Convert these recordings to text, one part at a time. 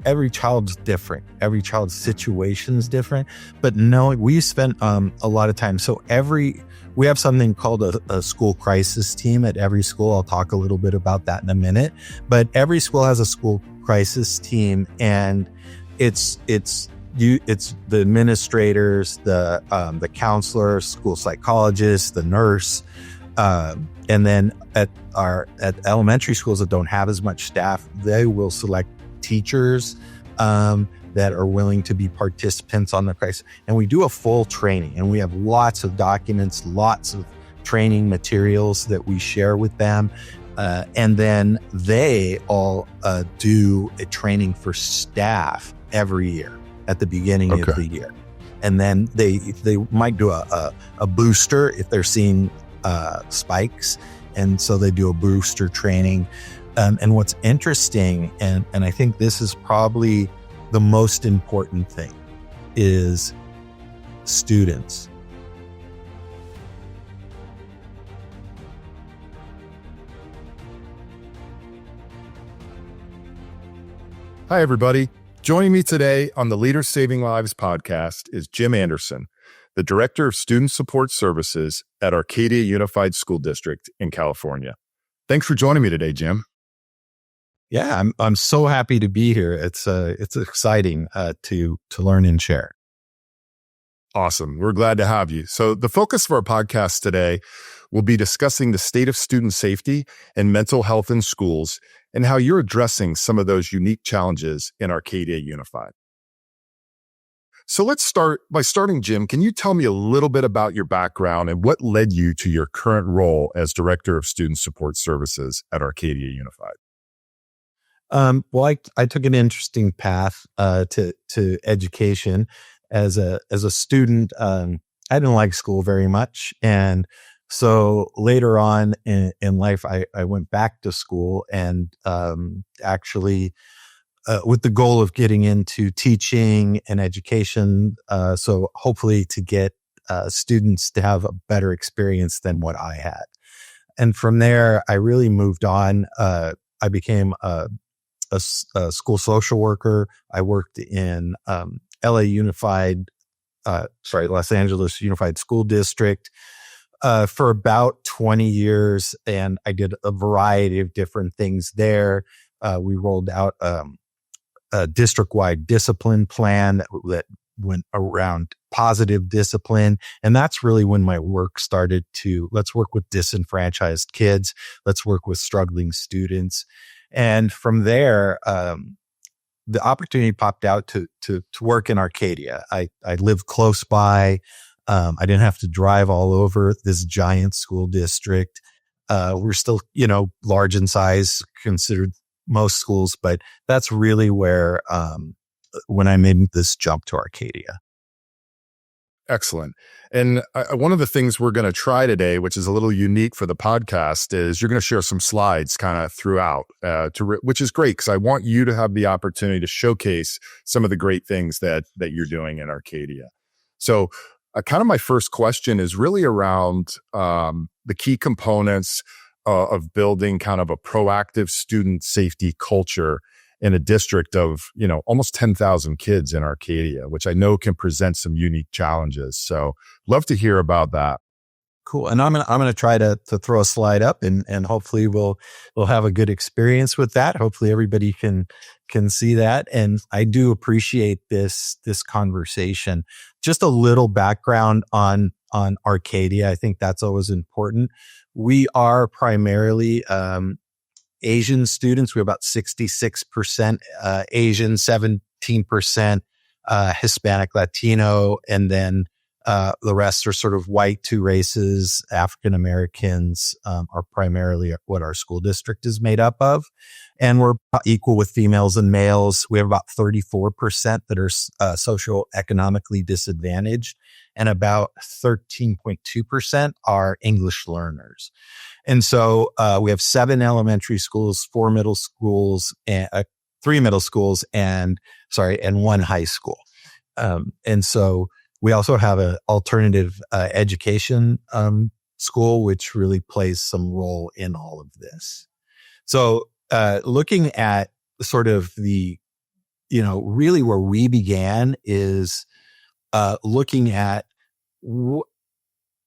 every child's different. Every child's situation is different. But no, we spent a lot of time. So we have something called a school crisis team at every school. I'll talk a little bit about that in a minute. But every school has a school crisis team, and it's the administrators, the counselor, school psychologist, the nurse, and then at elementary schools that don't have as much staff, they will select teachers that are willing to be participants on the crisis. And we do a full training, and we have lots of documents, lots of training materials that we share with them. And then they all do a training for staff every year at the beginning of the year. And then they might do a booster if they're seeing spikes. And so they do a booster training. And what's interesting, and I think this is probably the most important thing, is students. Hi, everybody. Joining me today on the Leaders Saving Lives podcast is Jim Anderson, the Director of Student Support Services at Arcadia Unified School District in California. Thanks for joining me today, Jim. Yeah, I'm so happy to be here. It's exciting to learn and share. Awesome. We're glad to have you. So the focus of our podcast today will be discussing the state of student safety and mental health in schools and how you're addressing some of those unique challenges in Arcadia Unified. So let's start by starting, Jim. Can you tell me a little bit about your background and what led you to your current role as Director of Student Support Services at Arcadia Unified? Well, I took an interesting path to education as a student. I didn't like school very much, and so later on in life, I went back to school and actually with the goal of getting into teaching and education. So hopefully to get students to have a better experience than what I had. And from there, I really moved on. I became a school social worker. I worked in Los Angeles Unified School District for about 20 years, and I did a variety of different things there. We rolled out a district-wide discipline plan that went around positive discipline, and that's really when my work started to, let's work with disenfranchised kids, let's work with struggling students. And from there, the opportunity popped out to work in Arcadia. I lived close by. I didn't have to drive all over this giant school district. We're still, large in size, considered most schools, but that's really where, when I made this jump to Arcadia. Excellent. And one of the things we're going to try today, which is a little unique for the podcast, is you're going to share some slides kind of throughout, which is great because I want you to have the opportunity to showcase some of the great things that you're doing in Arcadia. So kind of my first question is really around the key components of building kind of a proactive student safety culture in a district of, almost 10,000 kids in Arcadia, which I know can present some unique challenges. So love to hear about that. Cool. And I'm gonna try to throw a slide up and hopefully we'll have a good experience with that. Hopefully everybody can see that. And I do appreciate this conversation. Just a little background on Arcadia. I think that's always important. We are primarily Asian students. We have about 66% Asian, 17% Hispanic, Latino, and then the rest are sort of white, two races. African Americans are primarily what our school district is made up of. And we're equal with females and males. We have about 34% that are socioeconomically disadvantaged, and about 13.2% are English learners. And so we have 7 elementary schools, 4 middle schools, and 3 middle schools, and 1 high school. And so we also have an alternative education school, which really plays some role in all of this. So looking at sort of the really where we began is looking at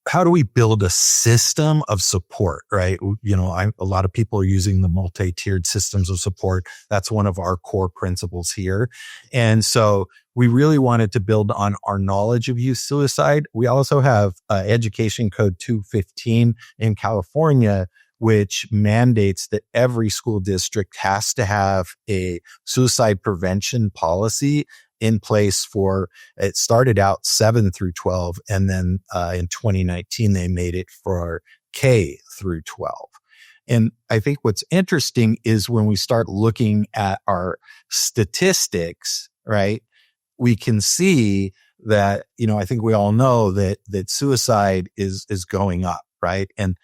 how do we build a system of support, right? A lot of people are using the multi-tiered systems of support. That's one of our core principles here. And so we really wanted to build on our knowledge of youth suicide. We also have Education Code 215 in California, which mandates that every school district has to have a suicide prevention policy in place it started out 7 through 12. And then in 2019, they made it for K through 12. And I think what's interesting is when we start looking at our statistics, right, we can see that, I think we all know that suicide is going up, right? And,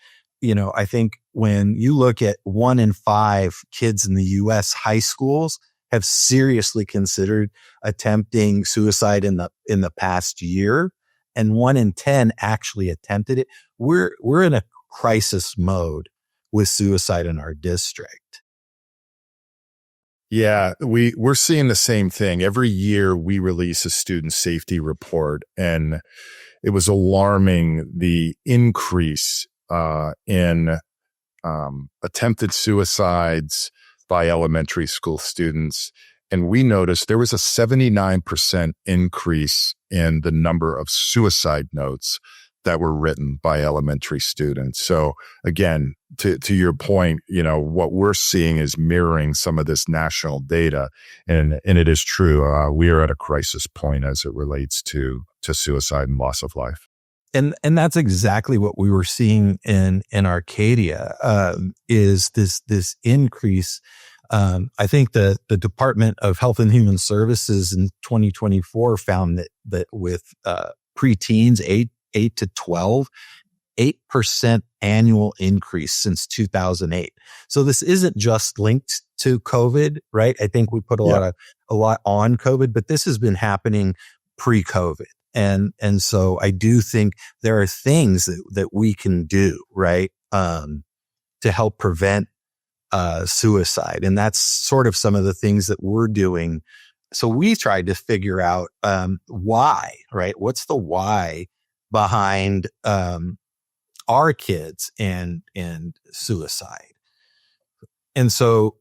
I think when you look at 1 in 5 kids in the US high schools have seriously considered attempting suicide in the past year, and 1 in 10 actually attempted it. We're in a crisis mode with suicide in our district. Yeah, we're seeing the same thing. Every year we release a student safety report, and it was alarming, the increase in attempted suicides by elementary school students. And we noticed there was a 79% increase in the number of suicide notes that were written by elementary students. So again, to your point, what we're seeing is mirroring some of this national data. And it is true. We are at a crisis point as it relates to suicide and loss of life. And that's exactly what we were seeing in Arcadia, is this increase. I think the Department of Health and Human Services in 2024 found that with preteens 8 to 12, 8% annual increase since 2008. So this isn't just linked to COVID, right? I think we put a lot on COVID, but this has been happening pre-COVID. And so I do think there are things that we can do, right, to help prevent suicide. And that's sort of some of the things that we're doing. So we tried to figure out why, right? What's the why behind our kids and suicide? And so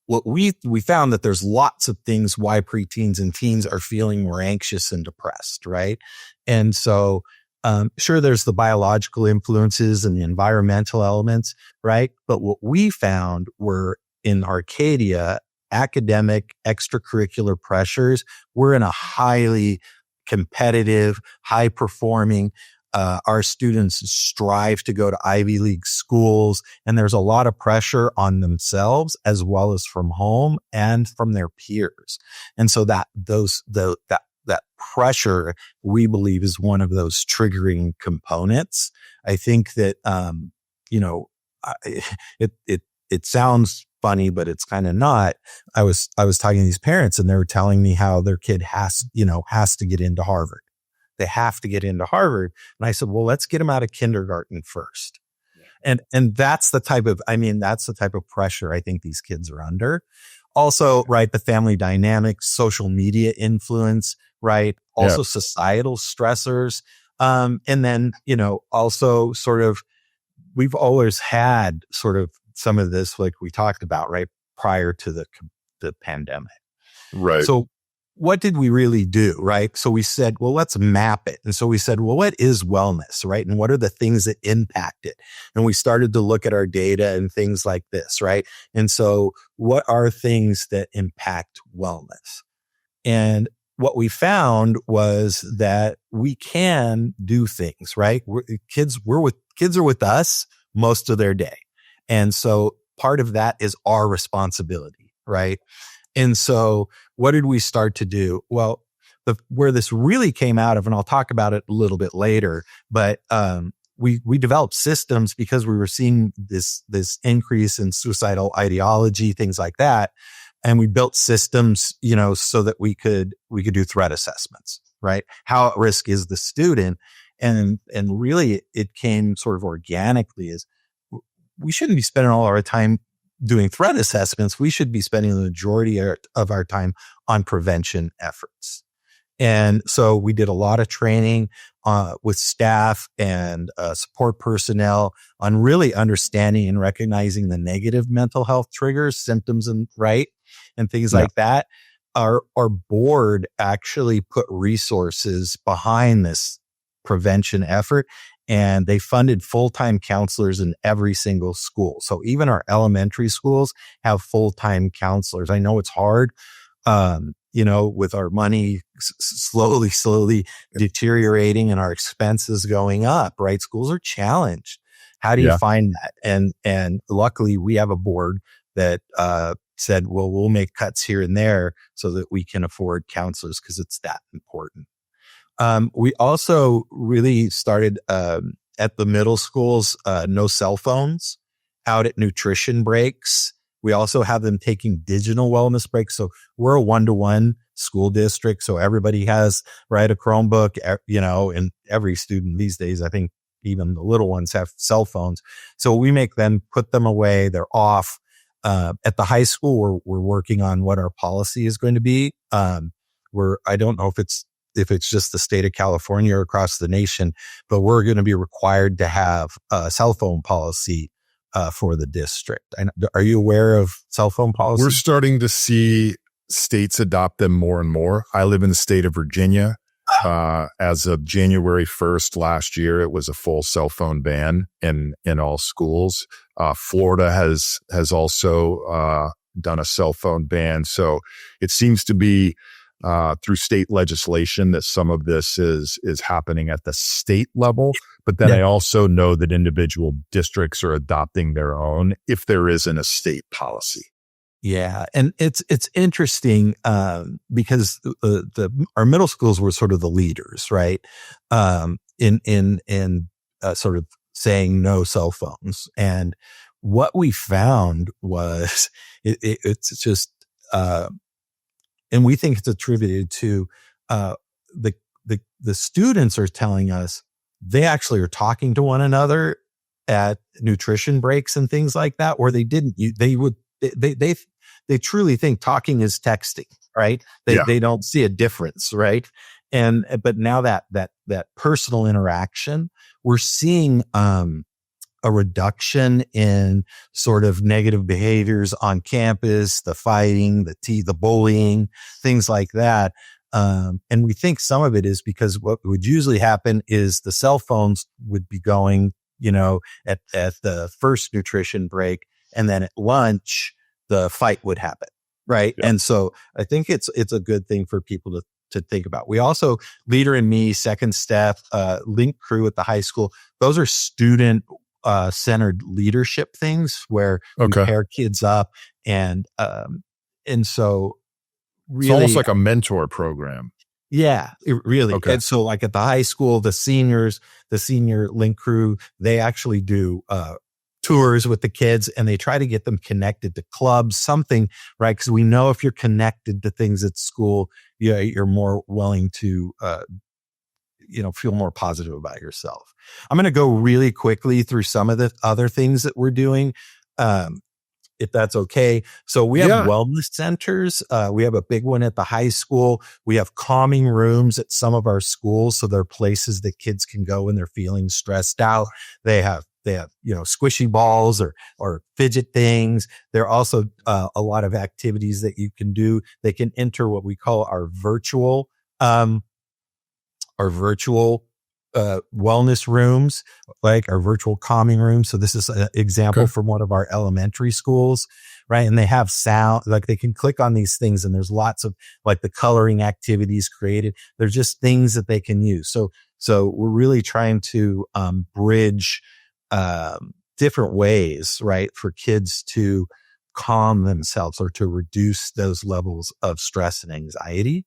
what we found that there's lots of things why preteens and teens are feeling more anxious and depressed, right? And so sure, there's the biological influences and the environmental elements, right? But what we found were in Arcadia, academic extracurricular pressures. We're in a highly competitive, high performing, our students strive to go to Ivy League schools, and there's a lot of pressure on themselves as well as from home and from their peers. And so that pressure, we believe, is one of those triggering components. I think that, it sounds funny, but it's kind of not. I was talking to these parents, and they were telling me how their kid has to get into Harvard. They have to get into Harvard. And I said, well, let's get them out of kindergarten first. Yeah. And that's the type of pressure I think these kids are under. Also, right, the family dynamics, social media influence, right? Also societal stressors. And then, also sort of, we've always had sort of some of this, like we talked about, right, prior to the pandemic. Right. So what did we really do, right? So we said, well, let's map it. And so we said, well, what is wellness, right? And what are the things that impact it? And we started to look at our data and things like this, right? And so what are things that impact wellness? And what we found was that we can do things, right? Kids are with us most of their day. And so part of that is our responsibility, right? And so what did we start to do? Well, where this really came out of, and I'll talk about it a little bit later, but we developed systems because we were seeing this increase in suicidal ideology, things like that. And we built systems, so that we could do threat assessments, right? How at risk is the student? And really it came sort of organically, is we shouldn't be spending all our time doing threat assessments, we should be spending the majority of our time on prevention efforts. And so we did a lot of training with staff and support personnel on really understanding and recognizing the negative mental health triggers, symptoms, and things like that. Our board actually put resources behind this prevention effort, and they funded full-time counselors in every single school. So even our elementary schools have full-time counselors. I know it's hard, with our money slowly deteriorating and our expenses going up, right? Schools are challenged. How do you find that? And luckily we have a board that said, well, we'll make cuts here and there so that we can afford counselors because it's that important. We also really started at the middle schools, no cell phones, out at nutrition breaks. We also have them taking digital wellness breaks. So we're a 1-to-1 school district. So everybody has, a Chromebook, and every student these days, I think even the little ones have cell phones. So we make them put them away. They're off. At the high school, we're working on what our policy is going to be. I don't know if it's just the state of California or across the nation, but we're going to be required to have a cell phone policy for the district. Are you aware of cell phone policy? We're starting to see states adopt them more and more. I live in the state of Virginia. As of January 1st last year, it was a full cell phone ban in all schools. Florida has also done a cell phone ban. So it seems to be through state legislation that some of this is happening at the state level. But then I also know that individual districts are adopting their own if there isn't a state policy. Yeah. And it's interesting, because our middle schools were sort of the leaders, right? In sort of saying no cell phones. And what we found was it's just, and we think it's attributed to, the students are telling us they actually are talking to one another at nutrition breaks and things like that, or they didn't, they truly think talking is texting, right? They don't see a difference, right? But now that personal interaction, we're seeing, a reduction in sort of negative behaviors on campus, the fighting, the bullying, things like that. And we think some of it is because what would usually happen is the cell phones would be going, at the first nutrition break, and then at lunch, the fight would happen. Right. Yeah. And so I think it's a good thing for people to think about. We also, Leader in Me, Second Step, Link Crew at the high school. Those are student centered leadership things where we pair kids up and so really, it's almost like a mentor program. Yeah, it really. Okay. And so like at the high school, the senior Link Crew, they actually do tours with the kids and they try to get them connected to clubs, something, right? Because we know if you're connected to things at school, you're more willing to, feel more positive about yourself. I'm going to go really quickly through some of the other things that we're doing, if that's okay. So we have wellness centers. We have a big one at the high school. We have calming rooms at some of our schools. So they're places that kids can go when they're feeling stressed out. They have squishy balls or fidget things. There are also a lot of activities that you can do. They can enter what we call our virtual wellness rooms, like our virtual calming room. So this is an example from one of our elementary schools, right? And they have sound, like they can click on these things and there's lots of like the coloring activities created. They're just things that they can use. So we're really trying to bridge different ways, right, for kids to calm themselves or to reduce those levels of stress and anxiety.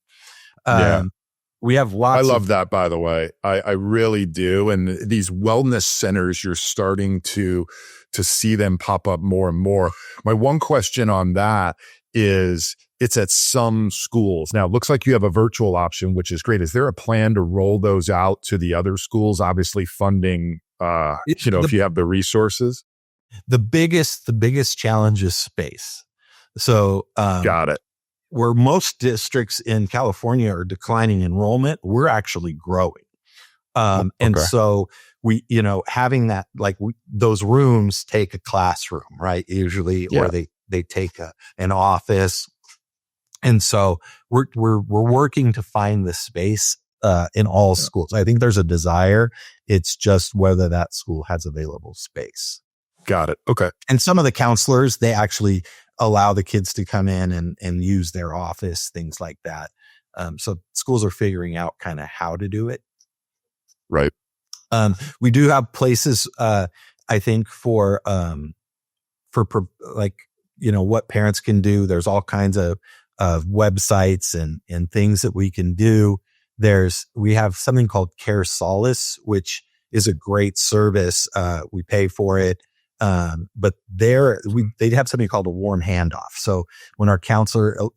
We have lots. I love that, by the way. I really do. And these wellness centers, you're starting to see them pop up more and more. My one question on that is it's at some schools. Now, it looks like you have a virtual option, which is great. Is there a plan to roll those out to the other schools? Obviously funding, if you have the resources. The biggest challenge is space. So, Got it. where most districts in California are declining enrollment, we're actually growing. And Okay. so we, having that, those rooms take a classroom, right? Usually, Yeah. or they take an office. And so we're working to find the space, in all schools. I think there's a desire. It's just whether that school has available space. Got it. Okay. And some of the counselors, they actually allow the kids to come in and use their office, things like that. So schools are figuring out kind of how to do it. Right. We do have places, I think for what parents can do. There's all kinds of websites and things that we can do. We have something called Care Solace, which is a great service. We pay for it. But they'd have something called a warm handoff. So when our counselor, a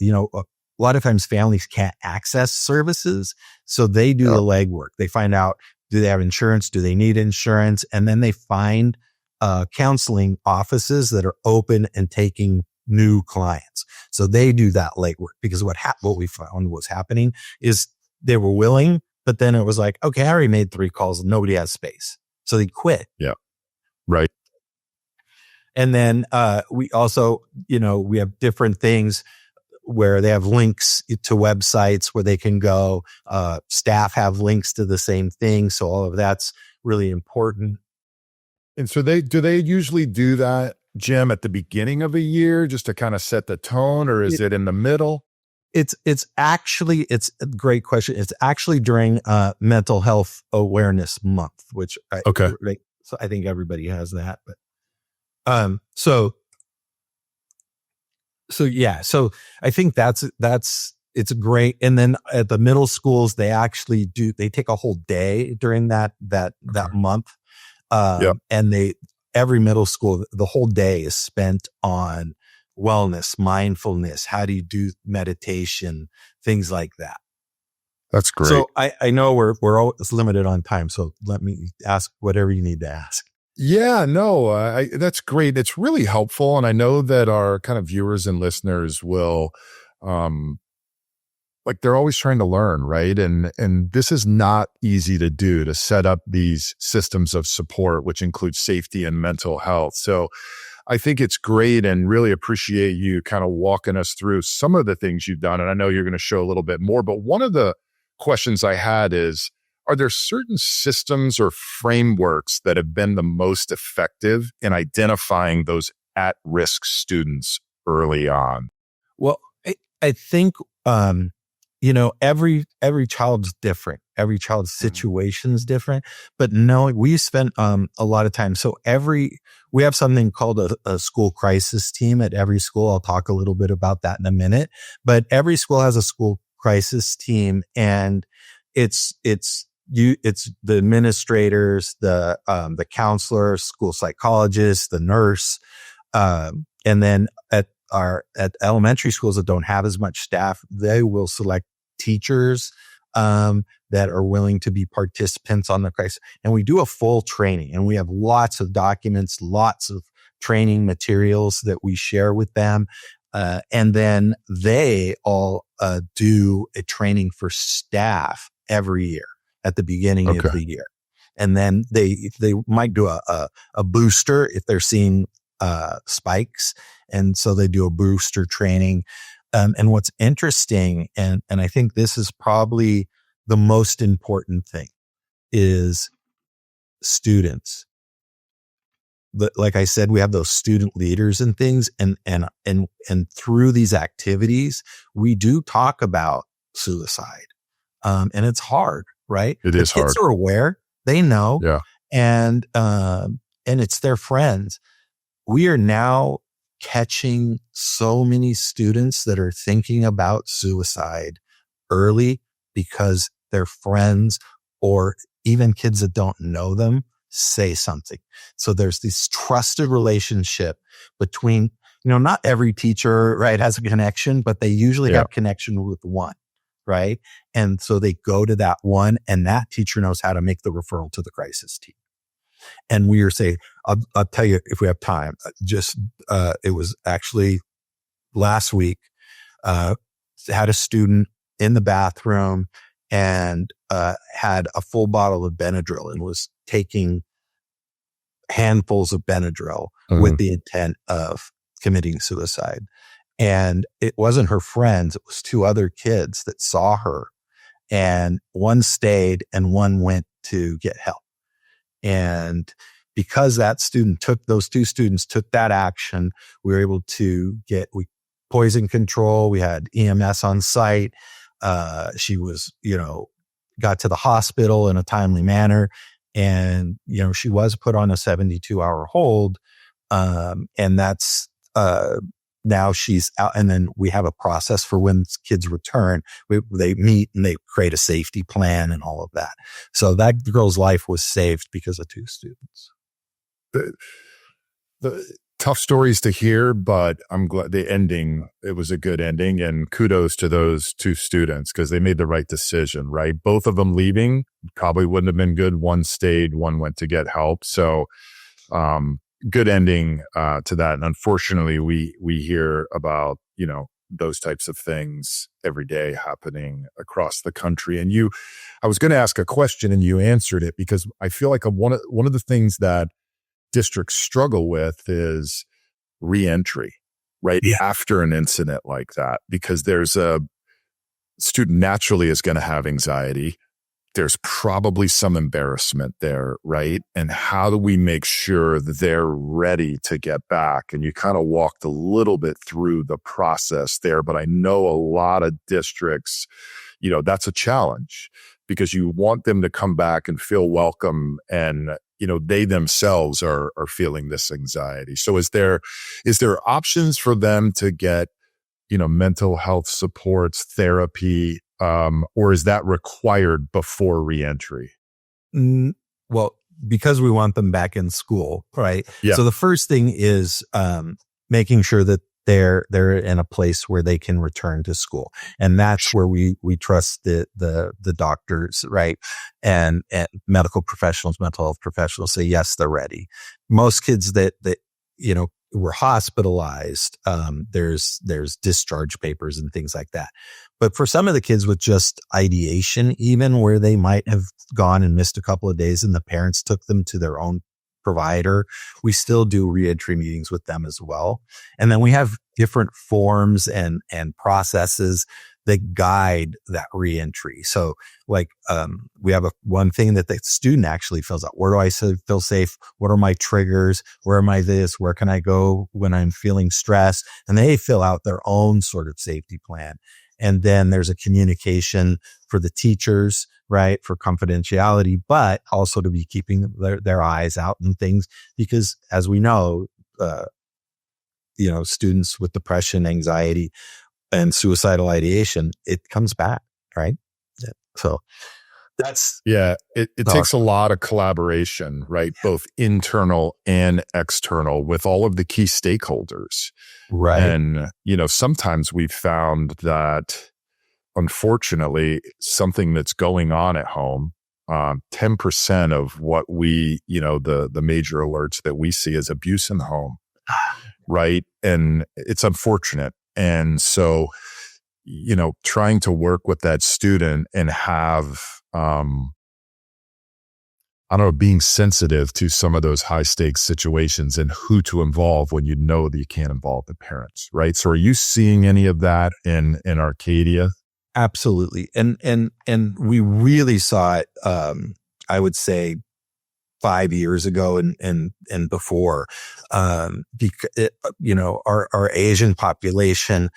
lot of times families can't access services. So they do the legwork. They find out, do they have insurance? Do they need insurance? And then they find counseling offices that are open and taking new clients. So they do that legwork, because what we found was happening is they were willing, but then it was like, okay, I already made 3 calls and nobody has space. So they quit. Yeah. Right. And then we also, we have different things where they have links to websites where they can go. Staff have links to the same thing. So all of that's really important. And so do they usually do that, Jim, at the beginning of a year just to kind of set the tone, or is it in the middle? It's a great question. It's actually during Mental Health Awareness Month, which so I think everybody has that. But so I think it's great. And then at the middle schools, they take a whole day during that month. And every middle school, the whole day is spent on wellness, mindfulness. How do you do meditation, things like that. That's great. So I know we're always limited on time. So let me ask whatever you need to ask. Yeah, no, that's great. It's really helpful. And I know that our kind of viewers and listeners will, they're always trying to learn, right? And this is not easy to do, to set up these systems of support, which include safety and mental health. So I think it's great, and really appreciate you kind of walking us through some of the things you've done. And I know you're going to show a little bit more, but one of the questions I had is, are there certain systems or frameworks that have been the most effective in identifying those at-risk students early on? Well, I think, every child's different. Every child's situation is different, but no, we spent a lot of time. So we have something called a school crisis team at every school. I'll talk a little bit about that in a minute, but every school has a school crisis team, and it's the administrators, the counselor, school psychologist, the nurse, and then at elementary schools that don't have as much staff, they will select teachers that are willing to be participants on the crisis. And we do a full training, and we have lots of documents, lots of training materials that we share with them. And then they all do a training for staff every year at the beginning of the year. And then they might do a booster if they're seeing spikes. And so they do a booster training. And what's interesting, and I think this is probably the most important thing, is students. Like I said, we have those student leaders and things, and through these activities, we do talk about suicide. And it's hard, right? It is hard. Kids are aware, they know, yeah, and it's their friends. We are now catching so many students that are thinking about suicide early because their friends, or even kids that don't know them, say something. So there's this trusted relationship between, not every teacher, right, has a connection, but they usually have connection with one, right? And so they go to that one, and that teacher knows how to make the referral to the crisis team. And we were saying, I'll tell you if we have time, it was actually last week, had a student in the bathroom and had a full bottle of Benadryl and was taking handfuls of Benadryl with the intent of committing suicide. And it wasn't her friends. It was two other kids that saw her, and one stayed and one went to get help. And because those two students took that action, we were able to get poison control. We had EMS on site. She was, got to the hospital in a timely manner. And, she was put on a 72-hour hold. And that's, now she's out. And then we have a process for when kids return. They meet and they create a safety plan and all of that. So that girl's life was saved because of two students. The tough stories to hear, but I'm glad it was a good ending, and kudos to those two students because they made the right decision, right? Both of them leaving probably wouldn't have been good. One stayed, one went to get help. So, good ending to that. And unfortunately, we hear about, those types of things every day happening across the country. And I was going to ask a question and you answered it, because I feel like one of the things that districts struggle with is reentry, right? Yeah. After an incident like that, because there's a student naturally is going to have anxiety. There's probably some embarrassment there, right? And how do we make sure that they're ready to get back? And you kind of walked a little bit through the process there, but I know a lot of districts, that's a challenge because you want them to come back and feel welcome, and they themselves are feeling this anxiety. So is there options for them to get, mental health supports, therapy, or is that required before reentry? Well, because we want them back in school, right? Yeah. So the first thing is making sure that they're in a place where they can return to school, and that's where we trust the doctors, right, and medical professionals, mental health professionals say yes, they're ready. Most kids that were hospitalized, there's discharge papers and things like that. But for some of the kids with just ideation, even where they might have gone and missed a couple of days and the parents took them to their own provider, we still do reentry meetings with them as well. And then we have different forms and processes that guide that reentry. So we have one thing that the student actually fills out. Where do I feel safe? What are my triggers? Where am I this? Where can I go when I'm feeling stressed? And they fill out their own sort of safety plan. And then there's a communication for the teachers, right, for confidentiality, but also to be keeping their eyes out and things, because as we know, students with depression, anxiety, and suicidal ideation, it comes back, right? Yeah. So that's it takes a lot of collaboration, right? Yeah. Both internal and external with all of the key stakeholders. Right. And, sometimes we've found that unfortunately something that's going on at home, 10% of what we, the major alerts that we see is abuse in the home, right? And it's unfortunate. And so, trying to work with that student and have, being sensitive to some of those high stakes situations and who to involve when that you can't involve the parents, right? So are you seeing any of that in Arcadia? Absolutely. And we really saw it, I would say 5 years ago and before, because our Asian population,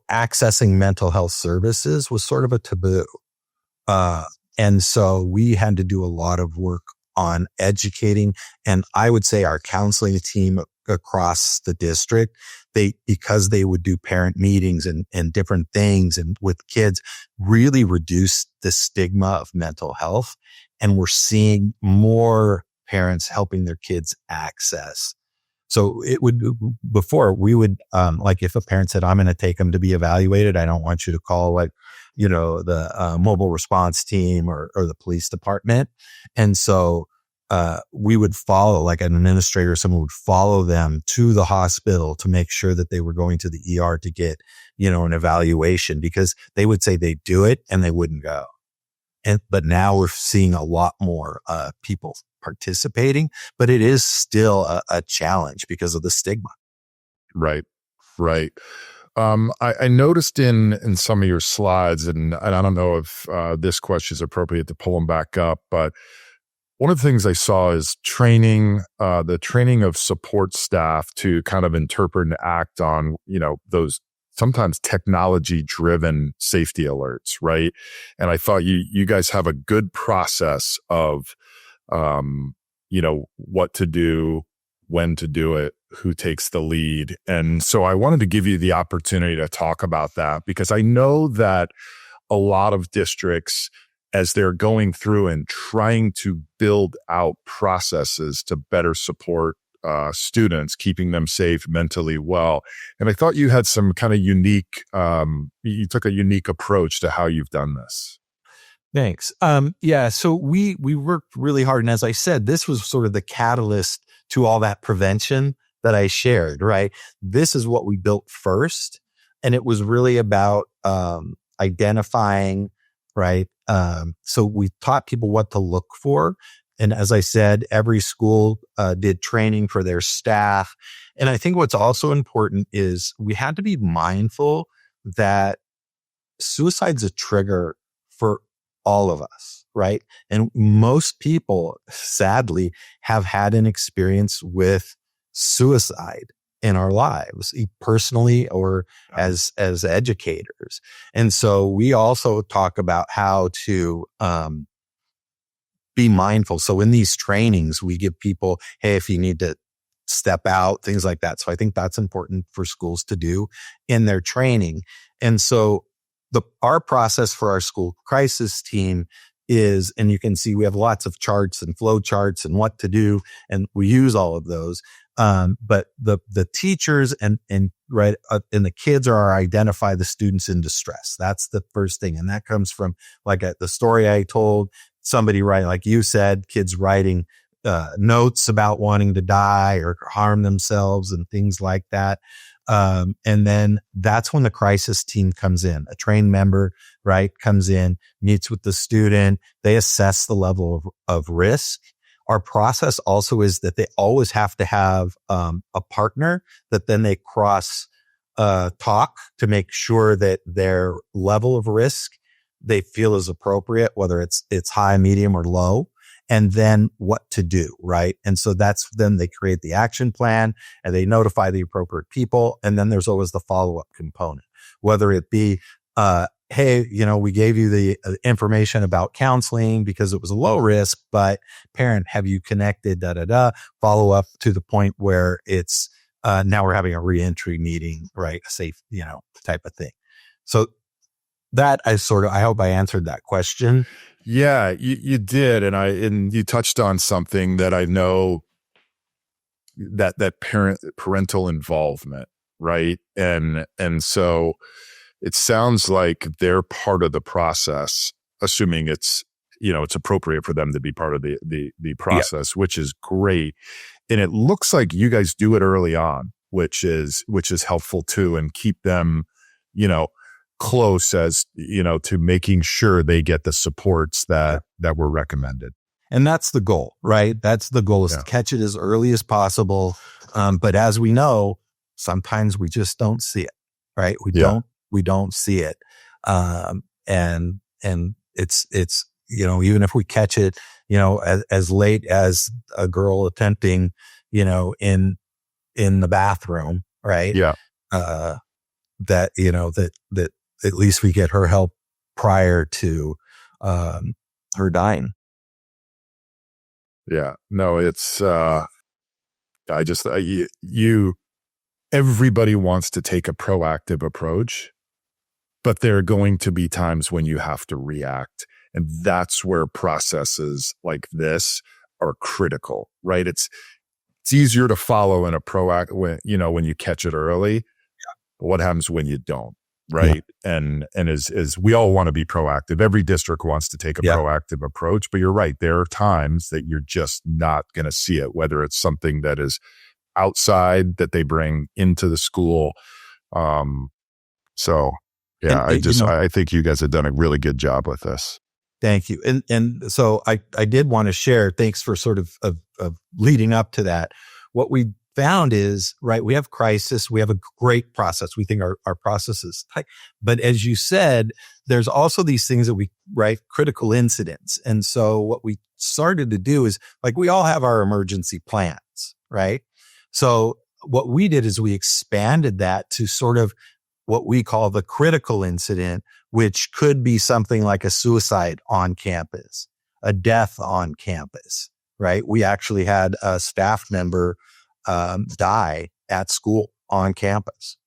accessing mental health services was sort of a taboo. And so we had to do a lot of work on educating. And I would say our counseling team across the district, because they would do parent meetings and different things and with kids, really reduced the stigma of mental health. And we're seeing more parents helping their kids access. So before we would, if a parent said, I'm going to take them to be evaluated, I don't want you to call the mobile response team or the police department. And so we would follow, like an administrator, someone would follow them to the hospital to make sure that they were going to the ER to get, an evaluation, because they would say they'd do it and they wouldn't go. But now we're seeing a lot more people participating, but it is still a challenge because of the stigma. Right. Right. I noticed in some of your slides, and I don't know if this question is appropriate to pull them back up, but one of the things I saw is the training of support staff to kind of interpret and act on, those sometimes technology-driven safety alerts, right? And I thought you guys have a good process of, what to do, when to do it, who takes the lead. And so I wanted to give you the opportunity to talk about that, because I know that a lot of districts, as they're going through and trying to build out processes to better support students, keeping them safe, mentally well. And I thought you had some kind of unique, you took a unique approach to how you've done this. Thanks. So we worked really hard. And as I said, this was sort of the catalyst to all that prevention that I shared, right? This is what we built first. And it was really about identifying, right? So we taught people what to look for. And as I said, every school did training for their staff. And I think what's also important is we had to be mindful that suicide's a trigger for all of us, right? And most people, sadly, have had an experience with suicide in our lives, personally or as educators. And so we also talk about how to be mindful. So in these trainings, we give people, hey, if you need to step out, things like that. So I think that's important for schools to do in their training. And so our process for our school crisis team is, and you can see we have lots of charts and flow charts and what to do, and we use all of those. But the teachers and the kids identify the students in distress. That's the first thing. And that comes from the story I told, somebody writing, like you said, kids writing notes about wanting to die or harm themselves and things like that. And then that's when the crisis team comes in. A trained member, right, comes in, meets with the student. They assess the level of risk. Our process also is that they always have to have a partner that then they cross talk to make sure that their level of risk they feel is appropriate, whether it's high, medium, or low, and then what to do, right? And so then they create the action plan and they notify the appropriate people. And then there's always the follow-up component, whether it be, hey, we gave you the information about counseling because it was a low risk, but parent, have you connected, follow up to the point where it's, now we're having a reentry meeting, right? A safe, type of thing. So that I hope I answered that question. Yeah, you did. And you touched on something that I know, that parental involvement, right? And so it sounds like they're part of the process, assuming it's appropriate for them to be part of the process, which is great. And it looks like you guys do it early on, which is helpful too, and keep them, close as, to making sure they get the supports that were recommended. And that's the goal, right? That's the goal, is to catch it as early as possible. But as we know, sometimes we just don't see it, right? We don't see it. And it's, even if we catch it, as late as a girl attempting, in the bathroom, right? Yeah. That at least we get her help prior to her dying. Yeah, no, it's everybody wants to take a proactive approach, but there are going to be times when you have to react. And that's where processes like this are critical, right? It's easier to follow in a proactive, when you catch it early. But what happens when you don't? right? And as we all want to be proactive. Every district wants to take a Yeah. proactive approach, but you're right. There are times that you're just not going to see it, whether it's something that is outside that they bring into the school. So yeah, I think you guys have done a really good job with this. Thank you. And so I did want to share, thanks for sort of leading up to that. What we found is, right, we have crisis, we have a great process. We think our process is tight. But as you said, there's also these things that critical incidents. And so what we started to do is, like, we all have our emergency plans, right? So what we did is we expanded that to sort of what we call the critical incident, which could be something like a suicide on campus, a death on campus, right? We actually had a staff member die at school on campus.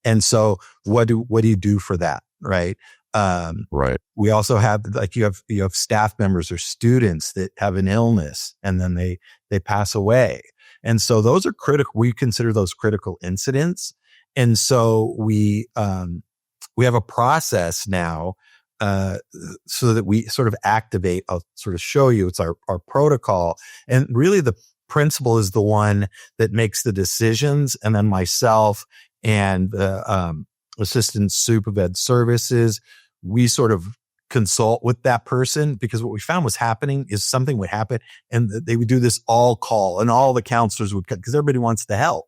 And so what do you do for that? Right. Right. We also have, like, you have staff members or students that have an illness and then they pass away. And so those are critical. We consider those critical incidents. And so we have a process now, so that we sort of activate. I'll sort of show you. It's our protocol. And really the principal is the one that makes the decisions. And then myself and the assistant supervisor services, we sort of consult with that person, because what we found was happening is something would happen and they would do this all call and all the counselors would, because everybody wants to help.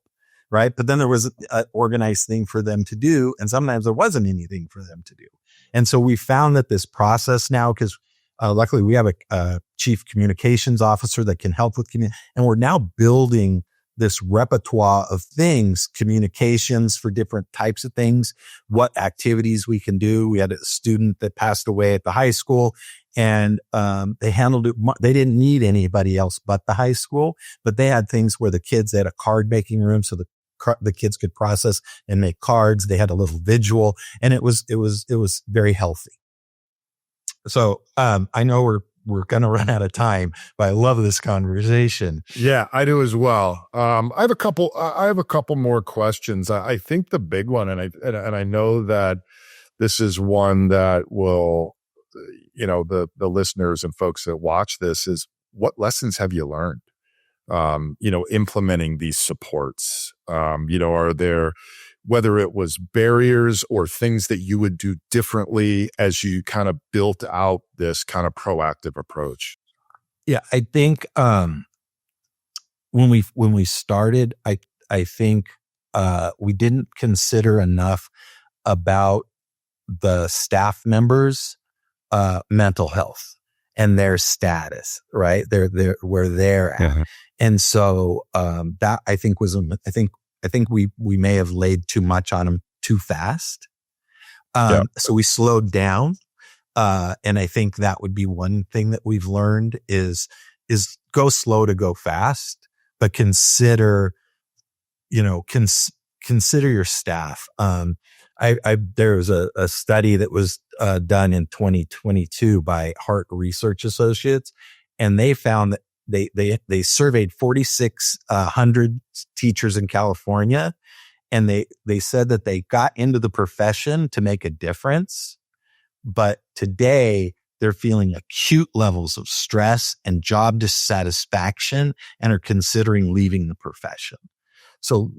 Right. But then there was an organized thing for them to do. And sometimes there wasn't anything for them to do. And so we found that this process now, because luckily we have a chief communications officer that can help with community. And we're now building this repertoire of things, communications for different types of things, what activities we can do. We had a student that passed away at the high school, and they handled it. They didn't need anybody else but the high school, but they had things where they had a card making room, so the kids could process and make cards. They had a little vigil, and it was very healthy. So I know we're going to run out of time, but I love this conversation. Yeah, I do as well. I have a couple more questions. I think the big one, and I know that this is one that will, the listeners and folks that watch this, is what lessons have you learned? Implementing these supports, are there, whether it was barriers or things that you would do differently as you kind of built out this kind of proactive approach? Yeah, I think when we started, I think we didn't consider enough about the staff members' mental health and their status, right? They're where they're at. Mm-hmm. And so that I think I think we may have laid too much on them too fast. So we slowed down. And I think that would be one thing that we've learned is go slow to go fast, but consider your staff. There was a study that was done in 2022 by Hart Research Associates, and they found that they surveyed 4,600 teachers in California, and they said that they got into the profession to make a difference, but today they're feeling acute levels of stress and job dissatisfaction and are considering leaving the profession. So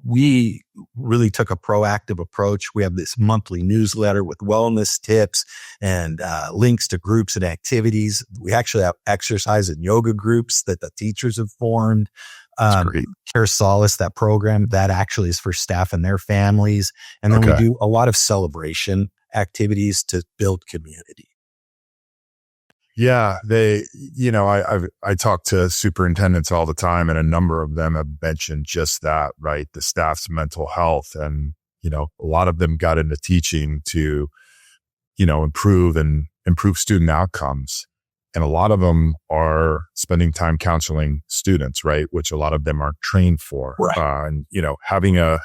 we really took a proactive approach. We have this monthly newsletter with wellness tips and links to groups and activities. We actually have exercise and yoga groups that the teachers have formed. Care Solace, that program, that actually is for staff and their families. And then we do a lot of celebration activities to build community. Yeah, I talk to superintendents all the time, and a number of them have mentioned just that, right? The staff's mental health, and a lot of them got into teaching to, improve student outcomes, and a lot of them are spending time counseling students, right? Which a lot of them aren't trained for, right. And having a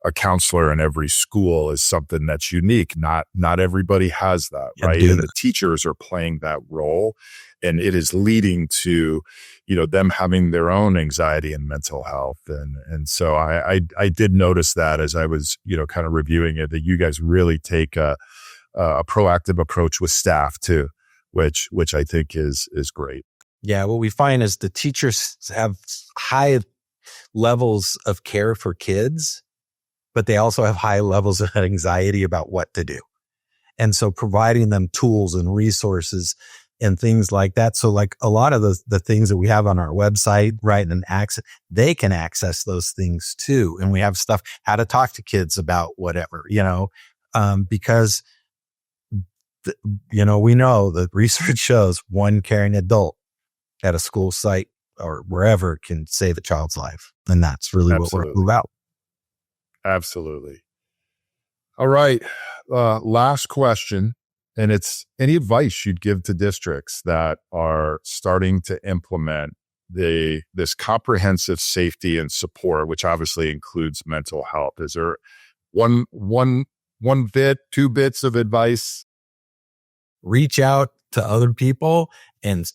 a counselor in every school is something that's unique. Not everybody has that, Yeah, right? do And that. the teachers are playing that role, and it is leading to, them having their own anxiety and mental health. And so I did notice that as I was, kind of reviewing it, that you guys really take a proactive approach with staff too, which I think is great. Yeah, what we find is the teachers have high levels of care for kids, but they also have high levels of anxiety about what to do. And so providing them tools and resources and things like that. So like a lot of the things that we have on our website, right, and they can access those things too. And we have stuff, how to talk to kids about whatever, because, we know that research shows one caring adult at a school site or wherever can save a child's life. And that's really what we're about. Absolutely. All right. Last question. And it's any advice you'd give to districts that are starting to implement this comprehensive safety and support, which obviously includes mental health. Is there one bit, 2 bits of advice? Reach out to other people and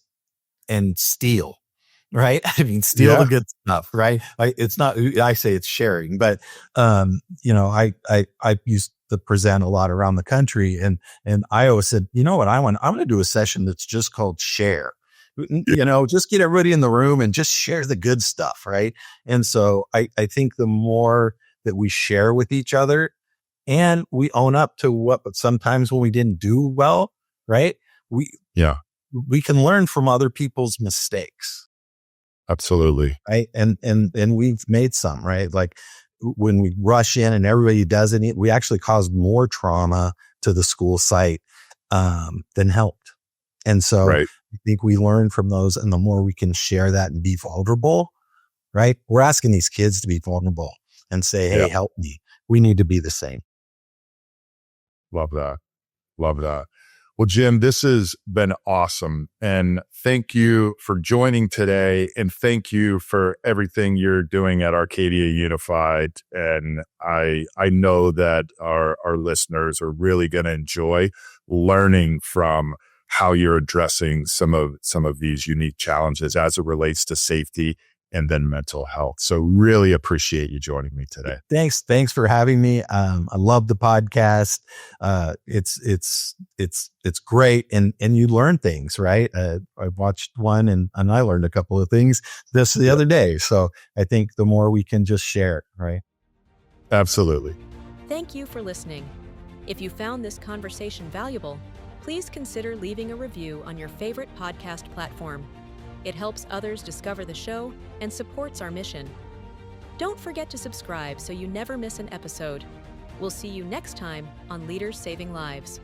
steal, right? I mean, steal the good stuff, right? It's not, I say it's sharing, but, I used to present a lot around the country and I always said, you know what I'm going to do a session that's just called share, just get everybody in the room and just share the good stuff. Right. And so I think the more that we share with each other and we own up to but sometimes when we didn't do well, right. We can learn from other people's mistakes. Absolutely. Right. And we've made some, right? Like when we rush in and everybody does it, we actually cause more trauma to the school site than helped. And so I think we learn from those, and the more we can share that and be vulnerable, right? We're asking these kids to be vulnerable and say, hey, help me. We need to be the same. Love that. Well, Jim, this has been awesome. And thank you for joining today. And thank you for everything you're doing at Arcadia Unified. And I know that our listeners are really going to enjoy learning from how you're addressing some of these unique challenges as it relates to safety and then mental health. So really appreciate you joining me today. Thanks for having me. I love the podcast. It's great. And you learn things, right? I watched one and I learned a couple of things the other day. So I think the more we can just share it, right? Absolutely. Thank you for listening. If you found this conversation valuable, please consider leaving a review on your favorite podcast platform. It helps others discover the show and supports our mission. Don't forget to subscribe so you never miss an episode. We'll see you next time on Leaders Saving Lives.